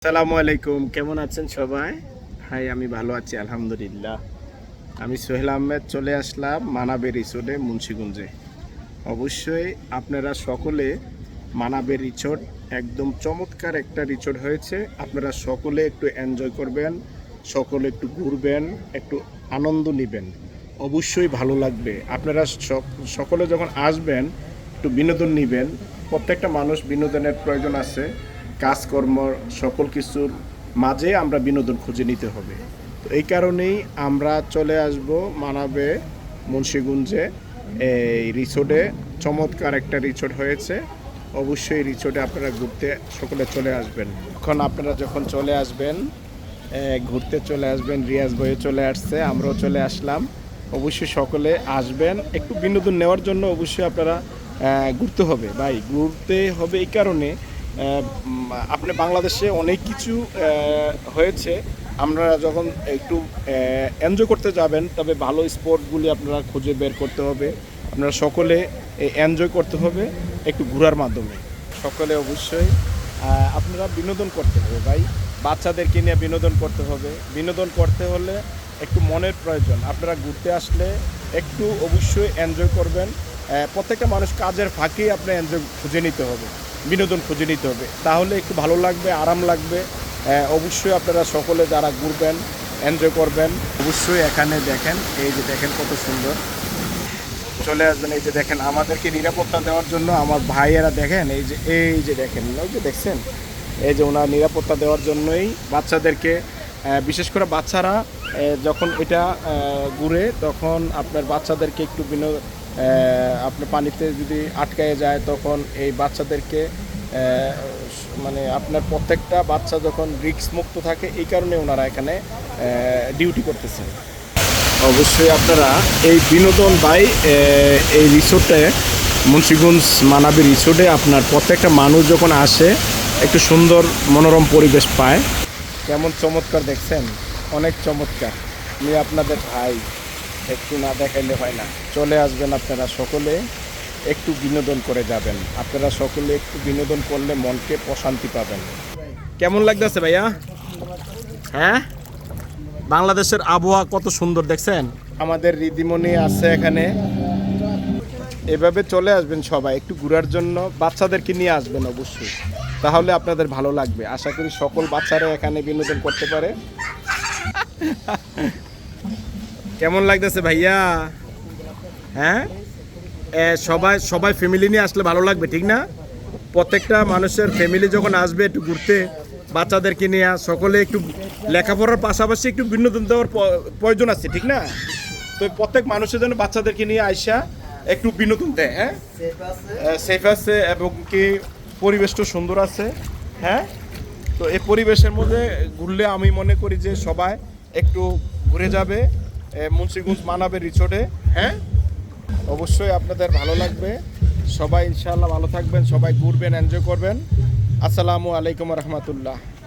আসসালামু আলাইকুম, কেমন আছেন সবাই? হাই, আমি ভালো আছি আলহামদুলিল্লাহ। আমি সোহেল আহমেদ চলে আসলাম মানাবে রিসোর্টে মুন্সিগঞ্জে। অবশ্যই আপনারা সকলে মানাবে রিসোর্ট একদম চমৎকার একটা রিসোর্ট হয়েছে। আপনারা সকলে একটু এনজয় করবেন, সকলে একটু ঘুরবেন, একটু আনন্দ নেবেন, অবশ্যই ভালো লাগবে। আপনারা সকলে যখন আসবেন একটু বিনোদন নেবেন। প্রত্যেকটা মানুষ বিনোদনের প্রয়োজন আছে, কাজকর্ম সকল কিছুর মাঝে আমরা বিনোদন খুঁজে নিতে হবে। তো এই কারণেই আমরা চলে আসব মানাবে মুন্সিগঞ্জে এই রিসোর্টে। চমৎকার একটা রিসোর্ট হয়েছে, অবশ্যই রিসোর্টে আপনারা ঘুরতে সকলে চলে আসবেন। এখন আপনারা যখন চলে আসবেন, ঘুরতে চলে আসবেন, রিয়াজ ভাইও চলে আসছে, আমরাও চলে আসলাম। অবশ্যই সকলে আসবেন একটু বিনোদন নেওয়ার জন্য। অবশ্যই আপনারা ঘুরতে হবে ভাই, ঘুরতে হবে এই কারণে আপনি বাংলাদেশে অনেক কিছু হয়েছে। আপনারা যখন একটু এনজয় করতে যাবেন তবে ভালো স্পটগুলি আপনারা খুঁজে বের করতে হবে। আপনারা সকলে এনজয় করতে হবে একটু ঘোরার মাধ্যমে। সকলে অবশ্যই আপনারা বিনোদন করতে হবে ভাই, বাচ্চাদেরকে নিয়ে বিনোদন করতে হবে। বিনোদন করতে হলে একটু মনের প্রয়োজন। আপনারা ঘুরতে আসলে একটু অবশ্যই এনজয় করবেন। প্রত্যেকটা মানুষ কাজের ফাঁকেই আপনার এনজয় খুঁজে নিতে হবে, বিনোদন খুঁজে নিতে হবে, তাহলে একটু ভালো লাগবে, আরাম লাগবে। অবশ্যই আপনারা সকলে যারা ঘুরবেন এনজয় করবেন। অবশ্যই এখানে দেখেন, এই যে দেখেন কত সুন্দর, চলে আসবেন। এই যে দেখেন আমাদেরকে নিরাপত্তা দেওয়ার জন্য আমার ভাইয়েরা দেখেন, এই যে দেখেন, ওই যে দেখছেন, এই যে ওনার নিরাপত্তা দেওয়ার জন্যই বাচ্চাদেরকে, বিশেষ করে বাচ্চারা যখন এটা ঘুরে তখন আপনার বাচ্চাদেরকে একটু আপনার পানিতে যদি আটকায় যায় তখন এই বাচ্চাদেরকে মানে আপনার প্রত্যেকটা বাচ্চা যখন রিস্ক মুক্ত থাকে, এই কারণে ওনারা এখানে ডিউটি করতেছেন। অবশ্যই আপনারা এই বিনোদন বাই এই রিসোর্টে, মুন্সিগঞ্জ মানাবে রিসোর্টে আপনার প্রত্যেকটা মানুষ যখন আসে একটু সুন্দর মনোরম পরিবেশ পায়। কেমন চমৎকার দেখছেন, অনেক চমৎকার। আমি আপনাদের ভাই, একটু না দেখাইলে হয় না। চলে আসবেন আপনারা সকলে, একটু বিনোদন করে যাবেন। আপনারা সকলে একটু বিনোদন করলে মনকে প্রশান্তি পাবেন। কেমন লাগতেছে ভাইয়া? হ্যাঁ, বাংলাদেশের আবহাওয়া কত সুন্দর দেখছেন। আমাদের রিদিমণি আছে এখানে। এভাবে চলে আসবেন সবাই একটু ঘোরার জন্য, বাচ্চাদেরকে নিয়ে আসবেন অবশ্যই, তাহলে আপনাদের ভালো লাগবে। আশা করি সকল বাচ্চারা এখানে বিনোদন করতে পারে। কেমন লাগতেছে ভাইয়া? হ্যাঁ, সবাই ফ্যামিলি নিয়ে আসলে ভালো লাগবে, ঠিক না? প্রত্যেকটা মানুষের ফ্যামিলি যখন আসবে একটু ঘুরতে, বাচ্চাদেরকে নিয়ে সকলে একটু লেখাপড়ার পাশাপাশি একটু বিনোদন দেওয়ার প্রয়োজন আছে, ঠিক না? তো প্রত্যেক মানুষের জন্য বাচ্চাদেরকে নিয়ে আইসা একটু বিনোদন দেয়। হ্যাঁ, সেফ আছে এবং কি পরিবেশটা সুন্দর আছে। হ্যাঁ, তো এই পরিবেশের মধ্যে ঘুরলে আমি মনে করি যে সবাই একটু ঘুরে যাবে মুন্সিগঞ্জ মানাবে রিসোর্টে। হ্যাঁ, অবশ্যই আপনাদের ভালো লাগবে। সবাই ইনশাআল্লাহ ভালো থাকবেন, সবাই ঘুরবেন, এনজয় করবেন। আসসালামু আলাইকুম রহমতুল্লাহ।